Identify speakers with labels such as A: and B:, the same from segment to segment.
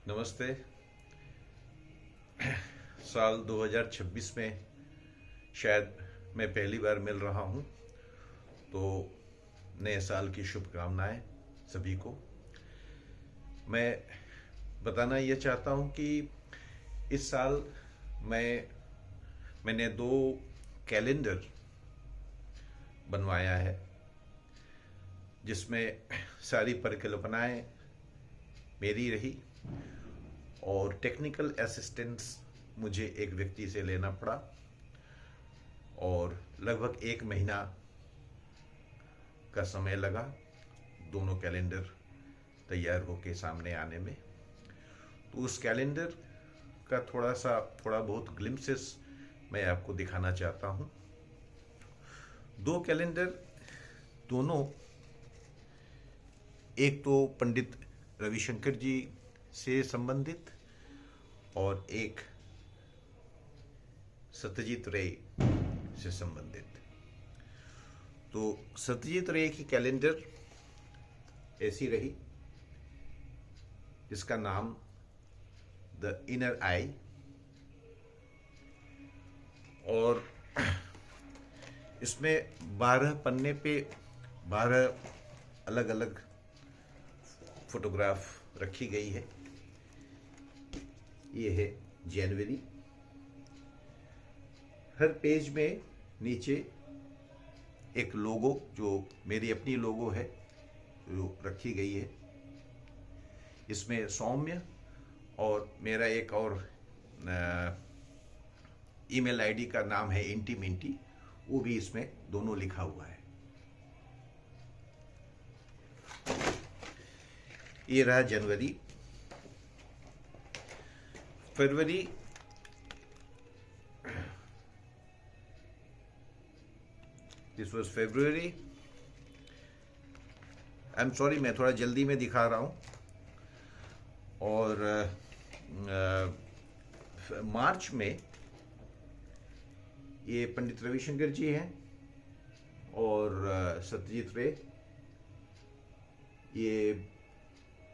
A: नमस्ते। साल 2026 में शायद मैं पहली बार मिल रहा हूँ, तो नए साल की शुभकामनाएं सभी को। मैं बताना ये चाहता हूँ कि इस साल मैंने 2 कैलेंडर बनवाया है, जिसमें सारी परिकल्पनाएं मेरी रही और टेक्निकल असिस्टेंस मुझे एक व्यक्ति से लेना पड़ा और लगभग 1 महीना का समय लगा दोनों कैलेंडर तैयार होके सामने आने में। तो उस कैलेंडर का थोड़ा बहुत ग्लिम्पसेस मैं आपको दिखाना चाहता हूँ। 2 कैलेंडर, दोनों, एक तो पंडित रविशंकर जी से संबंधित और एक सत्यजीत रे से संबंधित। तो सत्यजीत रे की कैलेंडर ऐसी रही, जिसका नाम द इनर आई, और इसमें 12 पन्ने पे 12 अलग अलग फोटोग्राफ रखी गई है। ये है जनवरी। हर पेज में नीचे एक लोगो, जो मेरी अपनी लोगो है, जो रखी गई है। इसमें सौम्य और मेरा एक और ईमेल आईडी का नाम है इंटी मिंटी, वो भी इसमें दोनों लिखा हुआ है। ये रहा जनवरी। फरवरी, this was February. I am sorry, मैं थोड़ा जल्दी में दिखा रहा हूँ। और मार्च में ये पंडित रविशंकर जी हैं और सत्यजीत रे। ये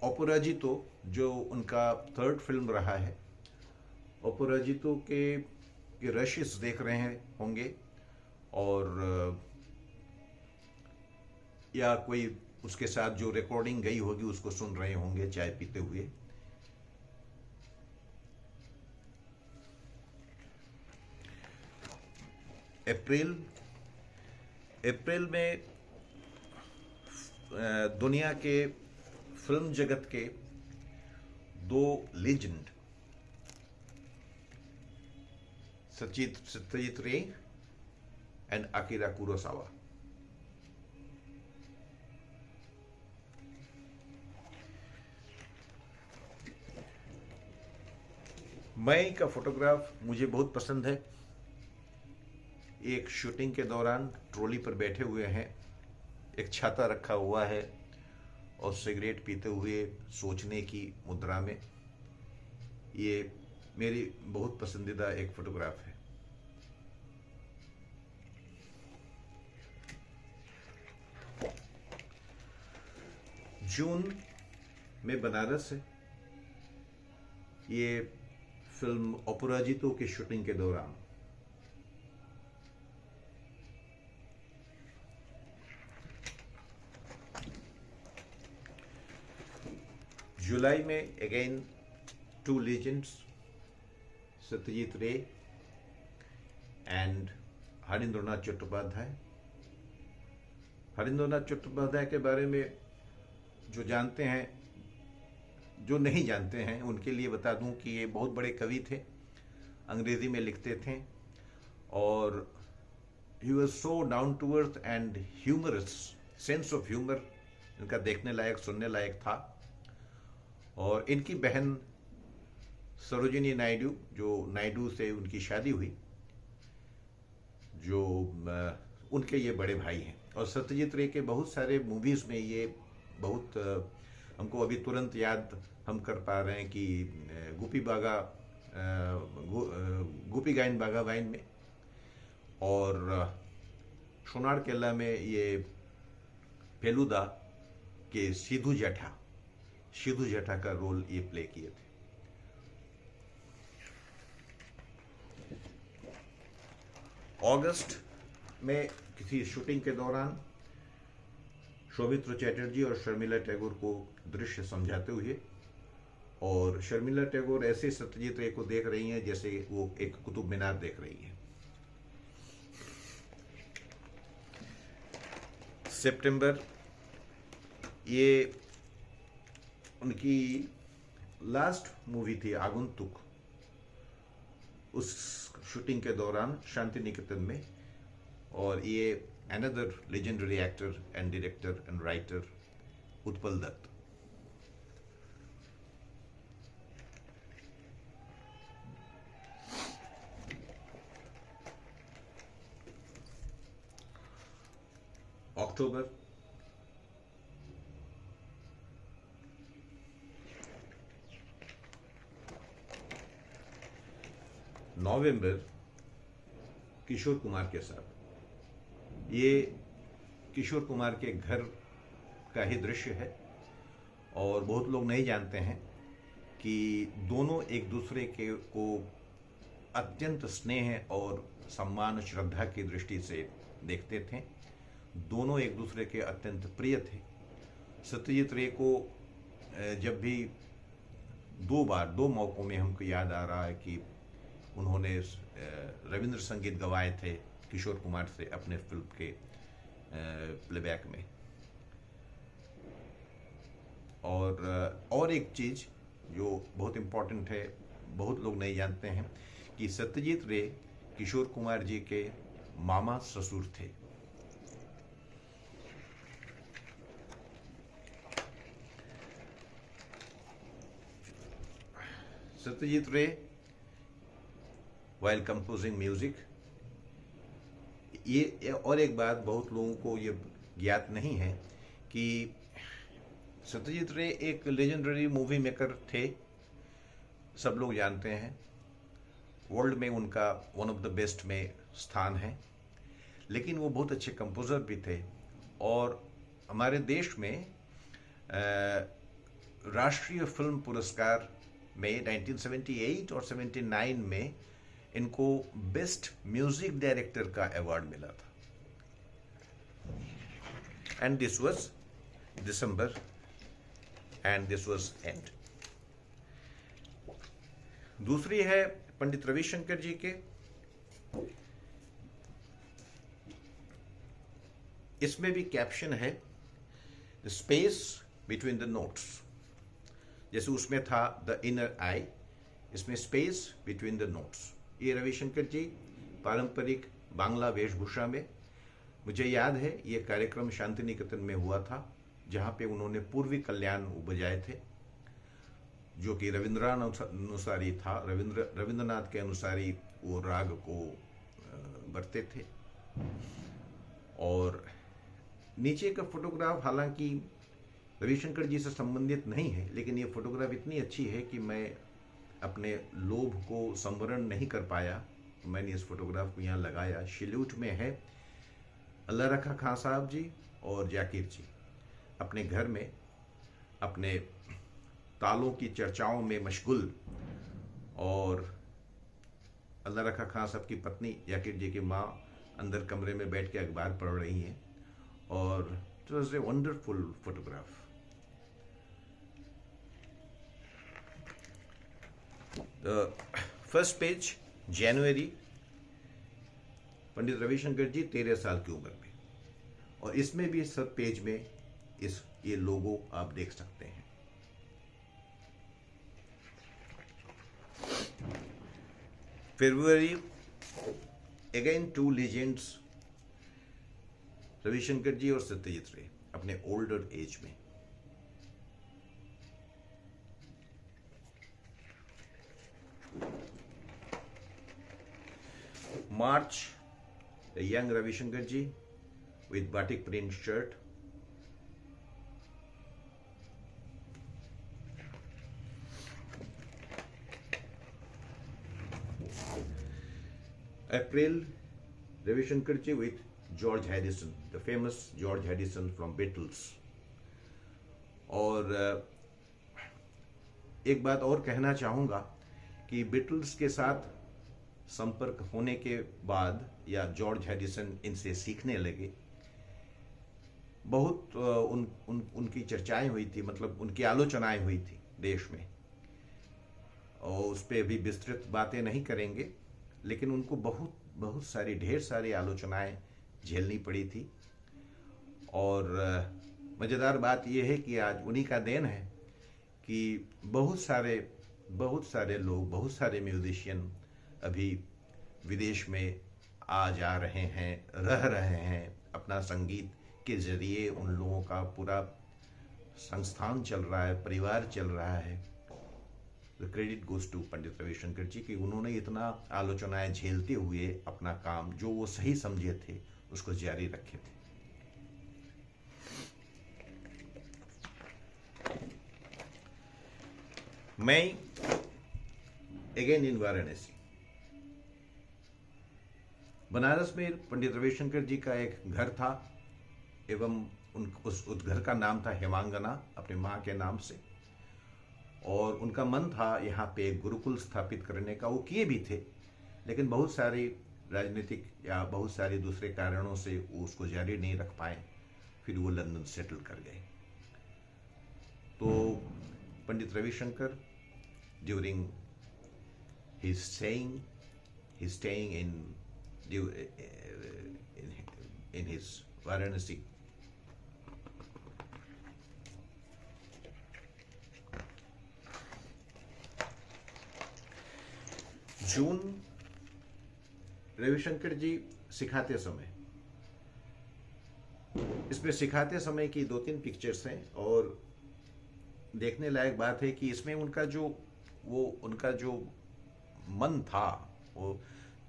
A: अपराजितो, जो उनका 3rd फिल्म रहा है, अपराजितो के रशेस देख रहे होंगे, और या कोई उसके साथ जो रिकॉर्डिंग गई होगी उसको सुन रहे होंगे चाय पीते हुए। अप्रैल में दुनिया के फिल्म जगत के 2 लेजेंड, सत्यजीत रे एंड अकीरा कुरोसावा। मई का फोटोग्राफ मुझे बहुत पसंद है। एक शूटिंग के दौरान ट्रॉली पर बैठे हुए हैं, एक छाता रखा हुआ है और सिगरेट पीते हुए सोचने की मुद्रा में। ये मेरी बहुत पसंदीदा एक फोटोग्राफ है। जून में बनारस है। ये फिल्म अपराजितो की शूटिंग के दौरान। जुलाई में अगेन 2 लेजेंड्स, सत्यजीत रे एंड हरिंद्रनाथ चट्टोपाध्याय। हरिंद्रनाथ चट्टोपाध्याय के बारे में जो जानते हैं, जो नहीं जानते हैं, उनके लिए बता दूं कि ये बहुत बड़े कवि थे, अंग्रेजी में लिखते थे, और he was so down to earth and humorous, sense of humour इनका देखने लायक, सुनने लायक था। और इनकी बहन सरोजिनी नायडू, जो नायडू से उनकी शादी हुई, जो उनके ये बड़े भाई हैं। और सत्यजीत रे के बहुत सारे मूवीज़ में ये बहुत हमको अभी तुरंत याद हम कर पा रहे हैं कि गोपी गायन बागा बाइन में, और सोनार केला में ये फेलुदा के सिद्धू जेठा का रोल ये प्ले किए थे। अगस्त में किसी शूटिंग के दौरान सौमित्र चैटर्जी और शर्मिला टैगोर को दृश्य समझाते हुए, और शर्मिला टैगोर ऐसे सत्यजीत रे को देख रही हैं जैसे वो एक कुतुब मीनार देख रही हैं। सितंबर, ये उनकी लास्ट मूवी थी आगंतुक, उस शूटिंग के दौरान शांति निकेतन में। और ये another legendary actor and director and writer Utpal Dutt. October, November Kishore Kumar के साथ। ये किशोर कुमार के घर का ही दृश्य है, और बहुत लोग नहीं जानते हैं कि दोनों एक दूसरे के को अत्यंत स्नेह और सम्मान श्रद्धा की दृष्टि से देखते थे। दोनों एक दूसरे के अत्यंत प्रिय थे। सत्यजीत रे को जब भी दो मौकों में हमको याद आ रहा है कि उन्होंने रविंद्र संगीत गवाए थे किशोर कुमार से अपने फिल्म के प्लेबैक में। और एक चीज जो बहुत इम्पोर्टेंट है, बहुत लोग नहीं जानते हैं कि सत्यजीत रे किशोर कुमार जी के मामा ससुर थे। सत्यजीत रे while composing music, ये और एक बात बहुत लोगों को ये ज्ञात नहीं है कि सत्यजीत रे एक लेजेंडरी मूवी मेकर थे, सब लोग जानते हैं। वर्ल्ड में उनका वन ऑफ द बेस्ट में स्थान है, लेकिन वो बहुत अच्छे कंपोजर भी थे। और हमारे देश में राष्ट्रीय फिल्म पुरस्कार में 1978 और 79 में इनको बेस्ट म्यूजिक डायरेक्टर का अवार्ड मिला था। And this was December, and this was and. दूसरी है पंडित रविशंकर जी के। इसमें भी कैप्शन है the space between the notes. जैसे उसमें था द इनर आई, इसमें स्पेस बिटवीन द नोट्स। ये रविशंकर जी पारंपरिक बांग्ला वेशभूषा में, मुझे याद है ये कार्यक्रम शांति निकेतन में हुआ था, जहाँ पे उन्होंने पूर्वी कल्याण बजाए थे, जो कि रविंद्रानुसारी था। रविंद्रनाथ के अनुसारी वो राग को बरते थे। और नीचे का फोटोग्राफ हालांकि रविशंकर जी से संबंधित नहीं है, लेकिन ये फोटोग्राफ इतनी अच्छी है कि मैं अपने लोभ को संवरण नहीं कर पाया, मैंने इस फोटोग्राफ को यहाँ लगाया। शिल्यूट में है अल्लाह रखा खां साहब जी और जाकिर जी अपने घर में अपने तालों की चर्चाओं में मशगुल, और अल्लाह रखा खां साहब की पत्नी जाकिर जी की माँ अंदर कमरे में बैठ के अखबार पढ़ रही हैं। और it was a wonderful photograph. First page जनवरी, पंडित रविशंकर जी 13 साल की उम्र में, और इसमें भी सब पेज में ये लोगो आप देख सकते हैं। फरवरी, अगेन टू लीजेंड्स, रविशंकर जी और सत्यजीत रे अपने ओल्डर एज में। March, a young Ravi Shankar ji with batik print shirt. April, Ravi Shankar ji with George Harrison, the famous George Harrison from Beatles. और एक बात और कहना चाहूँगा कि बीटल्स के साथ संपर्क होने के बाद या जॉर्ज हैरिसन इनसे सीखने लगे, बहुत उनकी चर्चाएं हुई थी, मतलब उनकी आलोचनाएं हुई थी देश में, और उस पर अभी विस्तृत बातें नहीं करेंगे, लेकिन उनको बहुत बहुत सारी ढेर सारी आलोचनाएं झेलनी पड़ी थी। और मज़ेदार बात यह है कि आज उन्हीं का देन है कि बहुत सारे लोग, बहुत सारे म्यूजिशियन अभी विदेश में आ जा रहे हैं, रह रहे हैं, अपना संगीत के जरिए उन लोगों का पूरा संस्थान चल रहा है, परिवार चल रहा है। द क्रेडिट गोज टू पंडित रविशंकर जी कि उन्होंने इतना आलोचनाएं झेलते हुए अपना काम जो वो सही समझे थे उसको जारी रखे थे। मैं अगेन इन वाराणसी, बनारस में पंडित रविशंकर जी का एक घर था, एवं उस घर का नाम था हेमांगना, अपने माँ के नाम से, और उनका मन था यहाँ पे एक गुरुकुल स्थापित करने का। वो किए भी थे, लेकिन बहुत सारी राजनीतिक या बहुत सारे दूसरे कारणों से वो उसको जारी नहीं रख पाए, फिर वो लंदन सेटल कर गए। तो Pandit Ravi Shankar during his staying in his Varanasi June, Ravi Shankar ji सिखाते समय, इसमें सिखाते समय की 2-3 पिक्चर्स हैं, और देखने लायक बात है कि इसमें उनका जो मन था, वो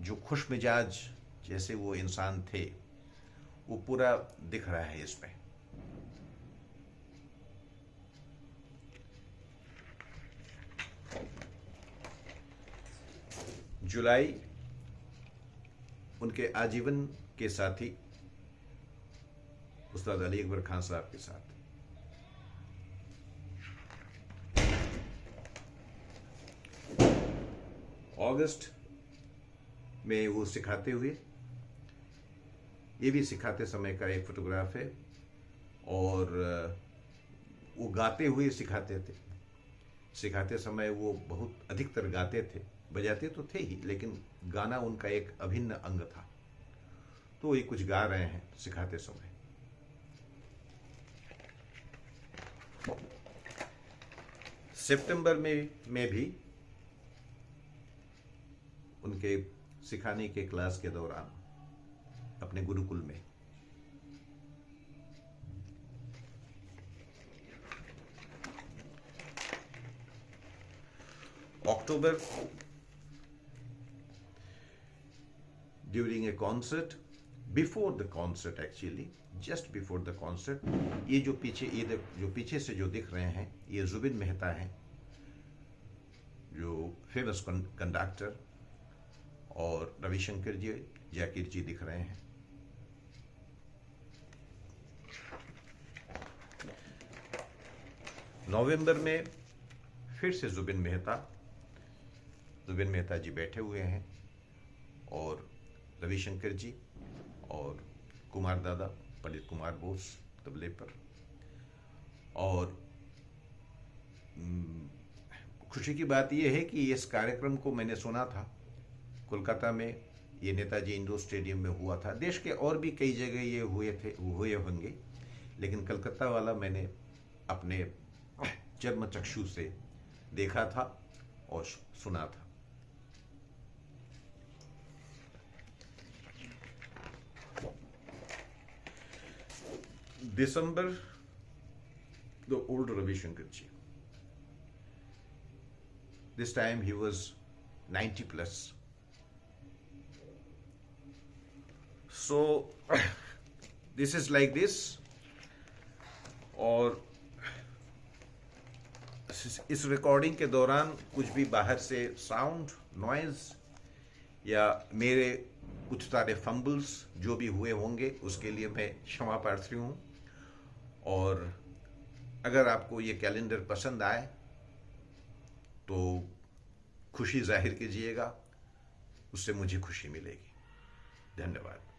A: जो खुश मिजाज जैसे वो इंसान थे, वो पूरा दिख रहा है इसमें। जुलाई उनके आजीवन के साथी उस्ताद अली अकबर खान साहब के साथ। अगस्त में वो सिखाते हुए, ये भी सिखाते समय का एक फोटोग्राफ है, और वो गाते हुए सिखाते थे। सिखाते समय वो बहुत अधिकतर गाते थे, बजाते तो थे ही, लेकिन गाना उनका एक अभिन्न अंग था। तो ये कुछ गा रहे हैं सिखाते समय। सितंबर में भी उनके सिखाने के क्लास के दौरान अपने गुरुकुल में। October, during a concert, before the concert, actually just before the concert, ये जो पीछे से जो दिख रहे हैं, ये जुबिन मेहता हैं, जो फेमस कंडक्टर, और रविशंकर जी, जाकिर जी दिख रहे हैं। नवंबर में फिर से जुबिन मेहता जी बैठे हुए हैं, और रविशंकर जी और कुमार दादा, पंडित कुमार बोस तबले पर। और खुशी की बात यह है कि इस कार्यक्रम को मैंने सुना था कोलकाता में, ये नेताजी इंडोर स्टेडियम में हुआ था। देश के और भी कई जगह ये हुए होंगे, लेकिन कलकत्ता वाला मैंने अपने जन्म चक्षु से देखा था और सुना था। December, the old Ravi Shankar ji, this time he was 90 plus. So this is like this, और इस रिकॉर्डिंग के दौरान कुछ भी बाहर से साउंड, नॉइज या मेरे कुछ सारे फंबल्स जो भी हुए होंगे उसके लिए मैं क्षमा प्रार्थी हूँ। और अगर आपको ये कैलेंडर पसंद आए तो खुशी जाहिर कीजिएगा, उससे मुझे खुशी मिलेगी। धन्यवाद।